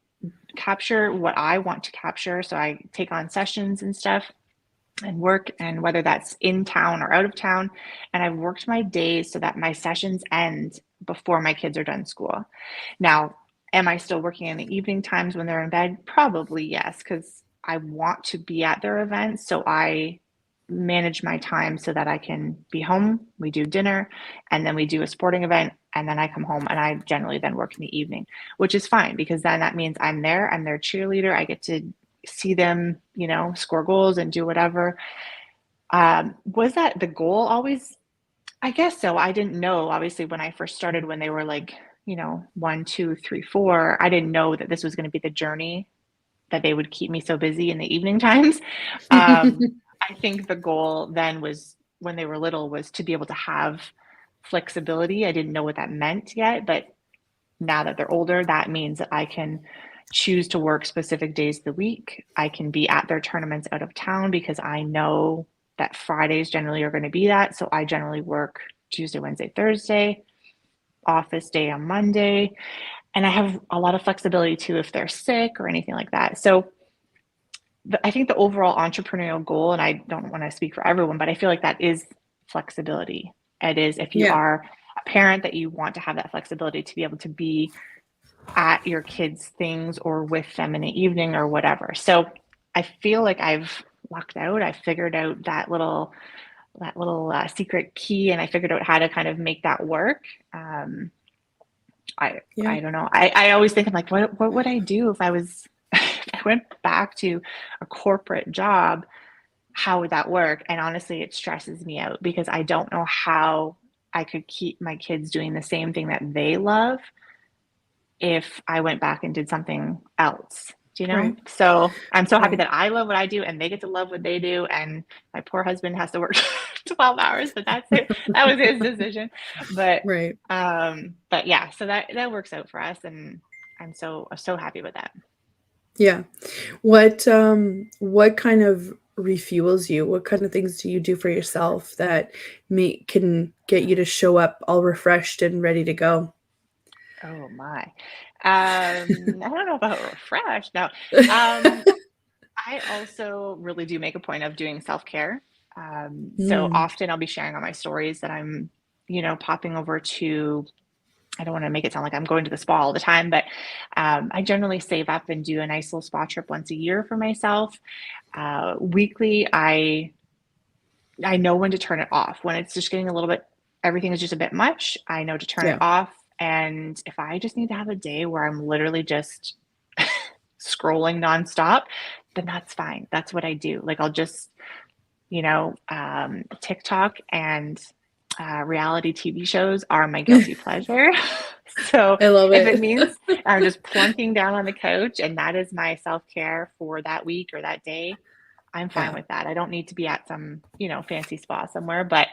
capture what I want to capture. So I take on sessions and stuff and work, and whether that's in town or out of town. And I've worked my days so that my sessions end before my kids are done school. Now, am I still working in the evening times when they're in bed? Probably yes, because I want to be at their events. So I manage my time so that I can be home. We do dinner, and then we do a sporting event, and then I come home, and I generally then work in the evening, which is fine because then that means I'm there. I'm their cheerleader. I get to see them, score goals and do whatever. Was that the goal always I guess so. I didn't know, obviously, when I first started, when they were like, 1, 2, 3, 4, I didn't know that this was going to be the journey, that they would keep me so busy in the evening times. I think the goal then was, when they were little, was to be able to have flexibility. I didn't know what that meant yet, but now that they're older, that means that I can choose to work specific days of the week. I can be at their tournaments out of town because I know that Fridays generally are going to be that. So I generally work Tuesday, Wednesday, Thursday, office day on Monday. And I have a lot of flexibility too if they're sick or anything like that. So I think the overall entrepreneurial goal, and I don't want to speak for everyone, but I feel like that is flexibility. It is, if you Yeah. are a parent, that you want to have that flexibility to be able to be at your kids' things or with them in the evening or whatever. So I feel like I've lucked out. I figured out that little secret key, and I figured out how to kind of make that work. I don't know. I always think, I'm like, what would I do if I was if I went back to a corporate job? How would that work? And honestly, it stresses me out because I don't know how I could keep my kids doing the same thing that they love if I went back and did something else, do you know? Right. So I'm so happy Right. that I love what I do and they get to love what they do. And my poor husband has to work 12 hours, but that's it. That was his decision. But, Right. but yeah, so that works out for us. And I'm so happy with that. Yeah. What kind of refuels you? What kind of things do you do for yourself that can get you to show up all refreshed and ready to go? Oh my. I don't know about refresh. No. Um, I also really do make a point of doing self-care. So Mm, often I'll be sharing on my stories that I'm, popping over to, I don't want to make it sound like I'm going to the spa all the time, but I generally save up and do a nice little spa trip once a year for myself. Weekly, I know when to turn it off. When it's just getting a little bit, everything is just a bit much, I know to turn it yeah. off. And if I just need to have a day where I'm literally just scrolling nonstop, then that's fine. That's what I do. Like, I'll just, TikTok and reality TV shows are my guilty pleasure. So I love if it it. means I'm just plunking down on the couch and that is my self-care for that week or that day, I'm fine Yeah. with that. I don't need to be at some, fancy spa somewhere, but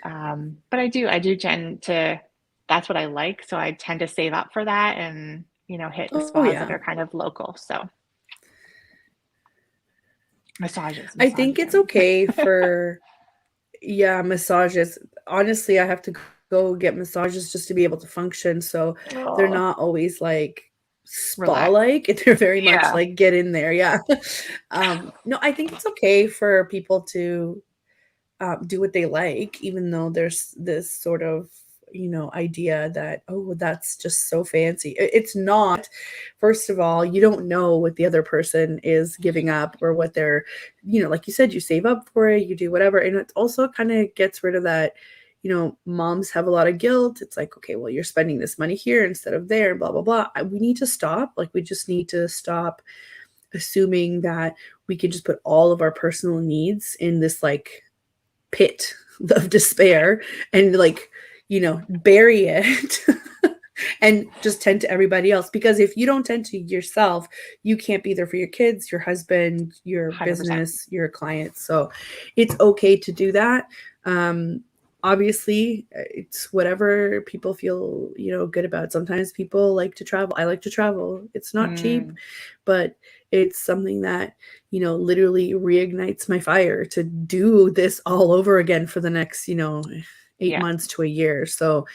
I do tend to, that's what I like. So I tend to save up for that and, hit the Oh spas that yeah. are kind of local. So massages, I think it's again. okay for massages. Honestly, I have to go get massages just to be able to function. So they're Oh, not always like spa relax. like. They're very much Yeah. like get in there. Yeah. No, I think it's okay for people to do what they like, even though there's this sort of idea that, oh, that's just so fancy. It's not. First of all, you don't know what the other person is giving up or what they're, like you said, you save up for it, you do whatever, and it also kind of gets rid of that. Moms have a lot of guilt. It's like, okay, well, you're spending this money here instead of there, blah blah blah. We need to stop. Like, we just need to stop assuming that we can just put all of our personal needs in this like pit of despair and like bury it and just tend to everybody else, because if you don't tend to yourself, you can't be there for your kids, your husband, your 100%. business, your clients. So it's okay to do that. Obviously it's whatever people feel good about. Sometimes people like to travel. I like to travel. It's not cheap, Mm, but it's something that literally reignites my fire to do this all over again for the next 8 yeah. months to a year. So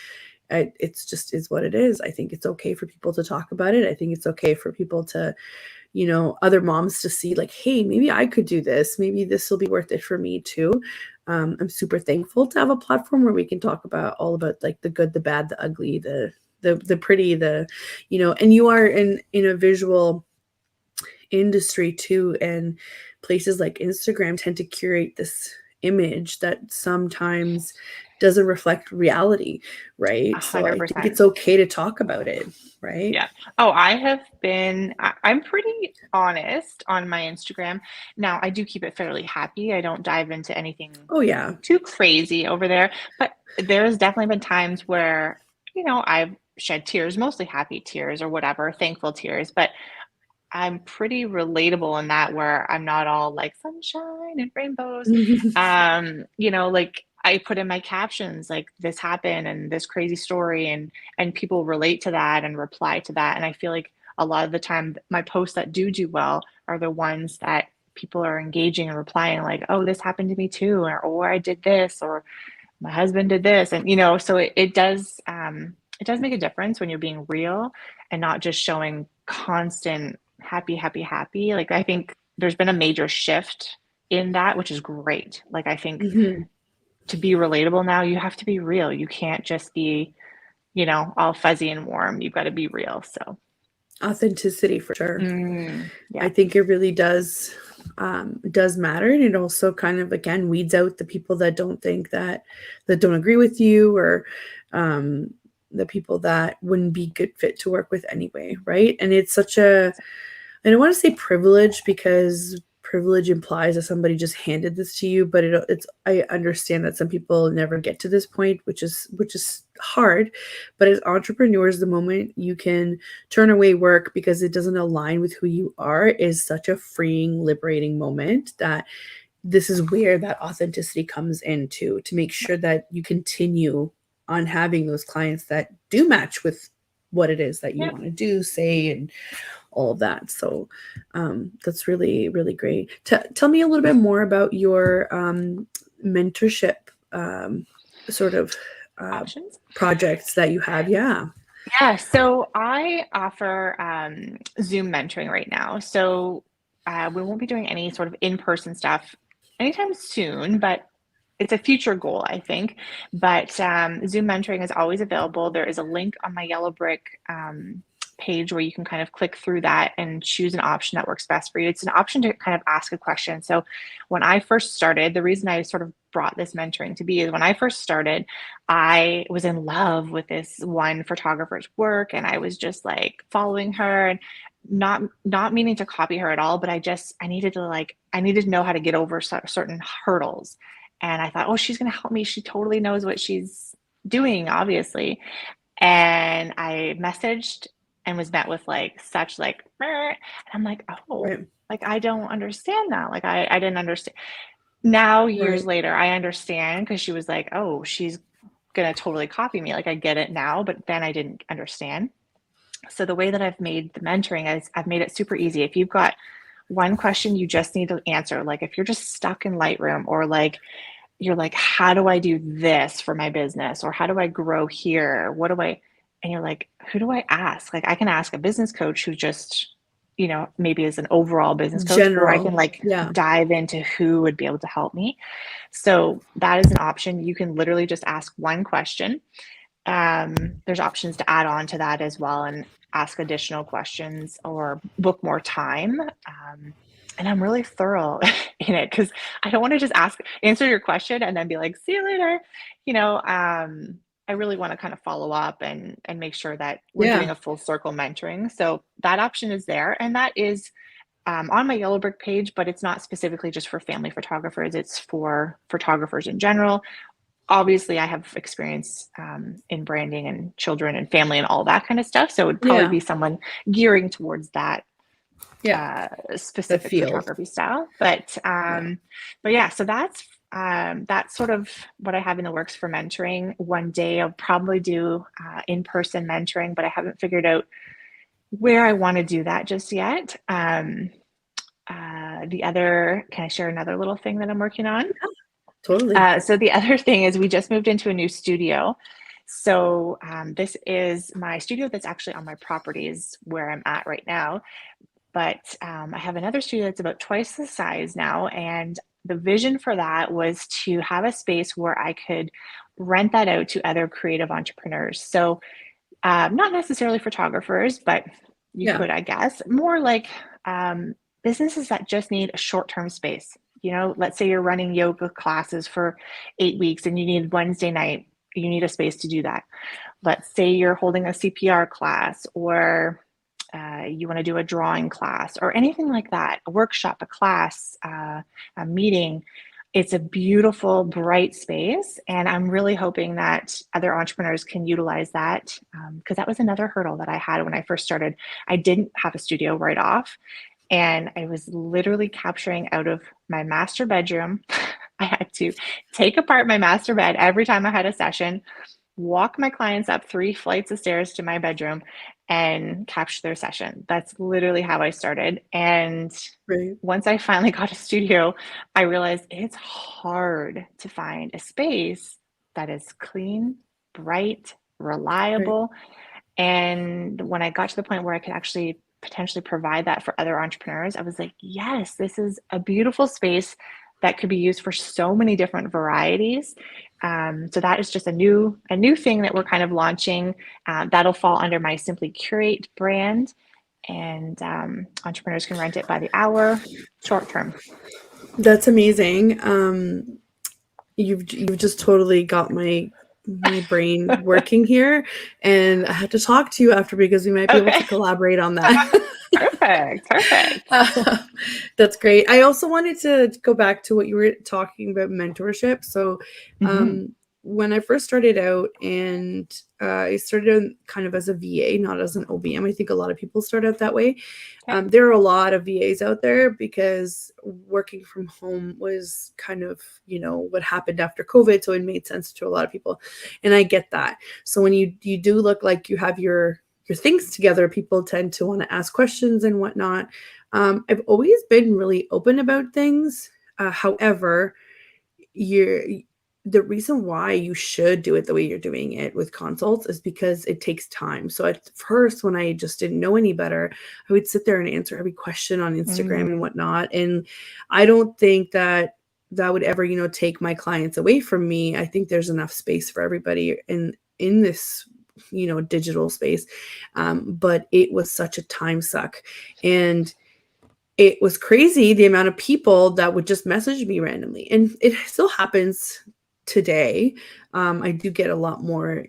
it's just is what it is. I think it's okay for people to talk about it. I think it's okay for people to, other moms to see like, hey, maybe I could do this. Maybe this will be worth it for me too. I'm super thankful to have a platform where we can talk about all about like the good, the bad, the ugly, the pretty, and you are in a visual industry too, and places like Instagram tend to curate this image that sometimes doesn't reflect reality, right? So I think 100%. it's okay to talk about it, right? Yeah. Oh, I'm pretty honest on my Instagram. Now, I do keep it fairly happy. I don't dive into anything Oh yeah. too crazy over there, but there's definitely been times where, I've shed tears, mostly happy tears or whatever, thankful tears, but I'm pretty relatable in that where I'm not all like sunshine and rainbows. Like I put in my captions like this happened and this crazy story and people relate to that and reply to that. And I feel like a lot of the time my posts that do well are the ones that people are engaging and replying like, oh, this happened to me too, or I did this, or my husband did this. And so it does make a difference when you're being real and not just showing constant happy, happy, happy. Like I think there's been a major shift in that, which is great. Like I think Mhm. to be relatable now, you have to be real. You can't just be, all fuzzy and warm. You've got to be real. So Authenticity for sure. I yeah. think it really does matter, and it also kind of again weeds out the people that don't think that don't agree with you, or the people that wouldn't be good fit to work with anyway, right? And it's such a, I don't want to say privilege, because privilege implies that somebody just handed this to you, but it's I understand that some people never get to this point, which is hard. But as entrepreneurs, the moment you can turn away work because it doesn't align with who you are is such a freeing, liberating moment, that this is where that authenticity comes into, to make sure that you continue on having those clients that do match with what it is that you Yeah. want to do, say, and all of that. So that's really, really great. Tell me a little bit more about your mentorship sort of Options. projects that you have. Yeah. Yeah, so I offer Zoom mentoring right now. So we won't be doing any sort of in-person stuff anytime soon, but it's a future goal, I think. But Zoom mentoring is always available. There is a link on my Yellow Brick page where you can kind of click through that and choose an option that works best for you. It's an option to kind of ask a question. So when I first started, the reason I sort of brought this mentoring to be is when I first started, I was in love with this one photographer's work, and I was just like following her and not meaning to copy her at all, but I needed to know how to get over certain hurdles. And I thought, oh, she's going to help me. She totally knows what she's doing, obviously. And I messaged and was met with like such like, "Meh." And I'm like, oh, Right. like I don't understand that. Like I didn't understand. Now, years Right. later, I understand because she was like, oh, she's gonna totally copy me. Like I get it now, but then I didn't understand. So the way that I've made the mentoring is I've made it super easy. If you've got one question you just need to answer, like if you're just stuck in Lightroom, or like you're like, how do I do this for my business? Or how do I grow here? And you're like, who do I ask? Like I can ask a business coach who just, maybe is an overall business coach, or I can General. like Yeah. dive into who would be able to help me. So that is an option. You can literally just ask one question. There's options to add on to that as well and ask additional questions or book more time. And I'm really thorough in it because I don't want to just answer your question and then be like, see you later. I really want to kind of follow up and make sure that we're Yeah. doing a full circle mentoring. So that option is there. And that is on my Yellow Brick page, but it's not specifically just for family photographers. It's for photographers in general. Obviously, I have experience in branding and children and family and all that kind of stuff. So it would probably Yeah. be someone gearing towards that Yeah. The specific field. photography style. But Yeah. yeah, so that's sort of what I have in the works for mentoring. One day I'll probably do in-person mentoring, but I haven't figured out where I want to do that just yet. Can I share another little thing that I'm working on? Totally. So the other thing is we just moved into a new studio. So this is my studio that's actually on my properties where I'm at right now. But I have another studio that's about twice the size now. And the vision for that was to have a space where I could rent that out to other creative entrepreneurs. So not necessarily photographers, but you Yeah. could, I guess, more like businesses that just need a short-term space. let's say you're running yoga classes for 8 weeks and you need Wednesday night, you need a space to do that. Let's say you're holding a CPR class, or you want to do a drawing class or anything like that, a workshop, a class, a meeting. It's a beautiful, bright space. And I'm really hoping that other entrepreneurs can utilize that, because that was another hurdle that I had when I first started. I didn't have a studio right off, and I was literally capturing out of my master bedroom. I had to take apart my master bed every time I had a session, walk my clients up 3 flights of stairs to my bedroom and capture their session. That's literally how I started. And Right. once I finally got a studio, I realized it's hard to find a space that is clean, bright, Right. reliable. And when I got to the point where I could actually potentially provide that for other entrepreneurs, I was like, yes, this is a beautiful space that could be used for so many different varieties. So that is just a new thing that we're kind of launching. That'll fall under my Simply Curate brand, and entrepreneurs can rent it by the hour, short term. That's amazing. You've just totally got my brain working here, and I had to talk to you after because we might be able Okay. to collaborate on that. Perfect. That's great. I also wanted to go back to what you were talking about, mentorship. So, Mm-hmm. when I first started out, and I started kind of as a VA, not as an OBM. I think a lot of people start out that way. Okay. There are a lot of VAs out there because working from home was kind of, what happened after COVID. So it made sense to a lot of people. And I get that. So when you do look like you have your things together, people tend to want to ask questions and whatnot. I've always been really open about things. However, the reason why you should do it the way you're doing it with consults is because it takes time. So at first, when I just didn't know any better, I would sit there and answer every question on Instagram and whatnot. And I don't think that would ever, take my clients away from me. I think there's enough space for everybody in this, digital space. But it was such a time suck. And it was crazy the amount of people that would just message me randomly. And it still happens today. I do get a lot more,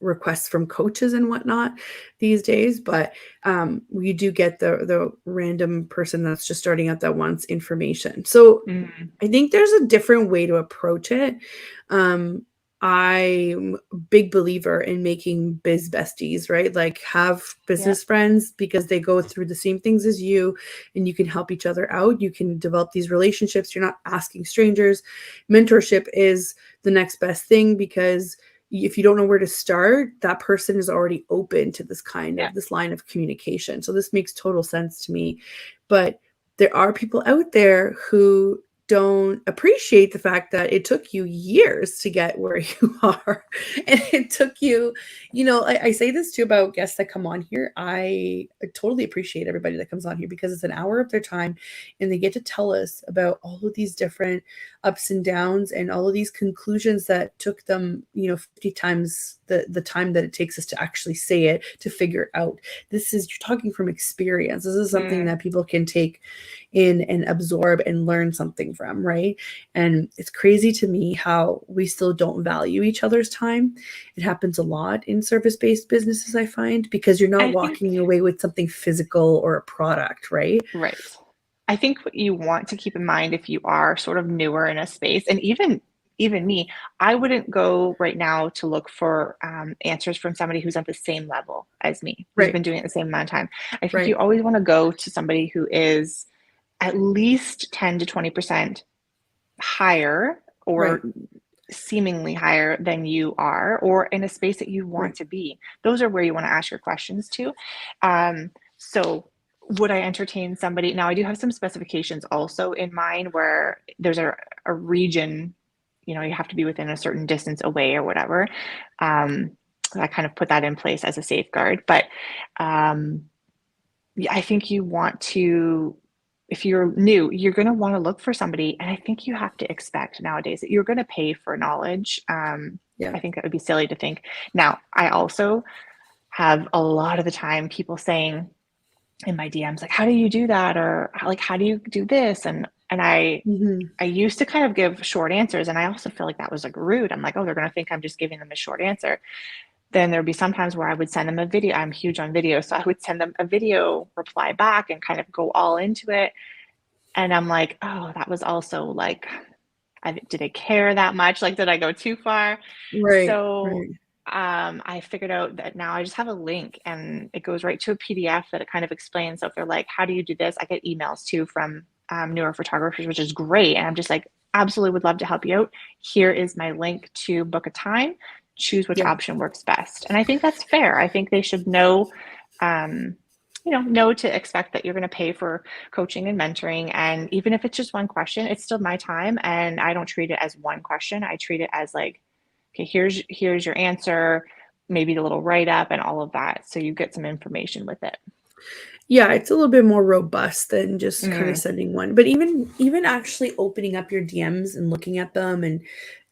requests from coaches and whatnot these days, but we do get the random person that's just starting out that wants information. So I think there's a different way to approach it. I'm a big believer in making biz besties, right? Like have business friends because they go through the same things as you, and you can help each other out. You can develop these relationships. You're not asking strangers. Mentorship is the next best thing because if you don't know where to start, that person is already open to this this line of communication. So this makes total sense to me. But there are people out there who don't appreciate the fact that it took you years to get where you are. And it took you, I say this too about guests that come on here. I totally appreciate everybody that comes on here because it's an hour of their time and they get to tell us about all of these different ups and downs and all of these conclusions that took them, 50 times the time that it takes us to actually say it, to figure out. You're talking from experience. This is something that people can take in and absorb and learn something from, right? And it's crazy to me how we still don't value each other's time. It happens a lot in service-based businesses, I find, because you're not walking away with something physical or a product, right? Right. I think what you want to keep in mind if you are sort of newer in a space, and even me, I wouldn't go right now to look for answers from somebody who's at the same level as me, who's been doing it the same amount of time. I think you always want to go to somebody who is at least 10 to 20% higher, or seemingly higher than you are, or in a space that you want to be. Those are where you want to ask your questions to. So would I entertain somebody? Now, I do have some specifications also in mind where there's a region, you have to be within a certain distance away or whatever. I kind of put that in place as a safeguard. But I think you want to, if you're new, you're going to want to look for somebody. And I think you have to expect nowadays that you're going to pay for knowledge. I think that would be silly to think. Now, I also have a lot of the time people saying, in my DMs, like, how do you do that? Or like, how do you do this? And I used to kind of give short answers, and I also feel like that was like rude. I'm like, oh, they're going to think I'm just giving them a short answer. Then there'd be sometimes where I would send them a video. I'm huge on video. So I would send them a video reply back and kind of go all into it. And I'm like, oh, that was also like, did I care that much? Like, did I go too far? Right. So I figured out that now I just have a link and it goes right to a PDF that it kind of explains. So if they're like, how do you do this? I get emails too from newer photographers, which is great. And I'm just like, absolutely would love to help you out. Here is my link to book a time. Choose which option works best. And I think that's fair. I think they should know, know to expect that you're going to pay for coaching and mentoring. And even if it's just one question, it's still my time. And I don't treat it as one question. I treat it as like, okay, here's your answer, maybe the little write-up and all of that. So you get some information with it. Yeah, it's a little bit more robust than just kind of sending one. But even actually opening up your DMs and looking at them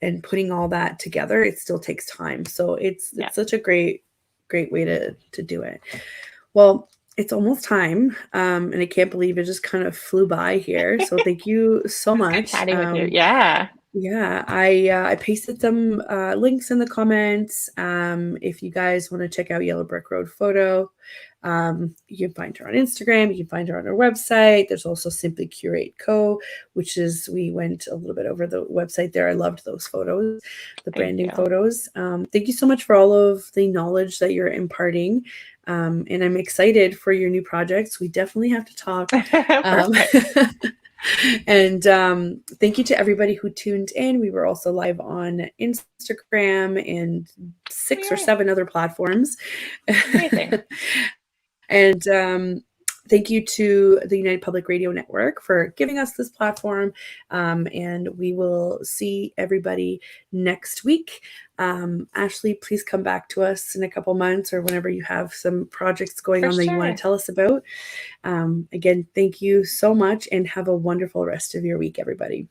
and putting all that together, it still takes time. So it's such a great way to do it. Well, it's almost time. And I can't believe it just kind of flew by here. So thank you so much. Chatting with you. Yeah. Yeah, I pasted some links in the comments. If you guys want to check out Yellow Brick Road Photo, you can find her on Instagram. You can find her on her website. There's also Simply Curate Co., which is, we went a little bit over the website there. I loved those photos, the branding photos. Thank you so much for all of the knowledge that you're imparting. And I'm excited for your new projects. We definitely have to talk. And thank you to everybody who tuned in. We were also live on Instagram and 6 or 7 other platforms. Amazing. And thank you to the United Public Radio Network for giving us this platform. And we will see everybody next week. Ashley, please come back to us in a couple months or whenever you have some projects going on that you want to tell us about. Again, thank you so much and have a wonderful rest of your week, everybody.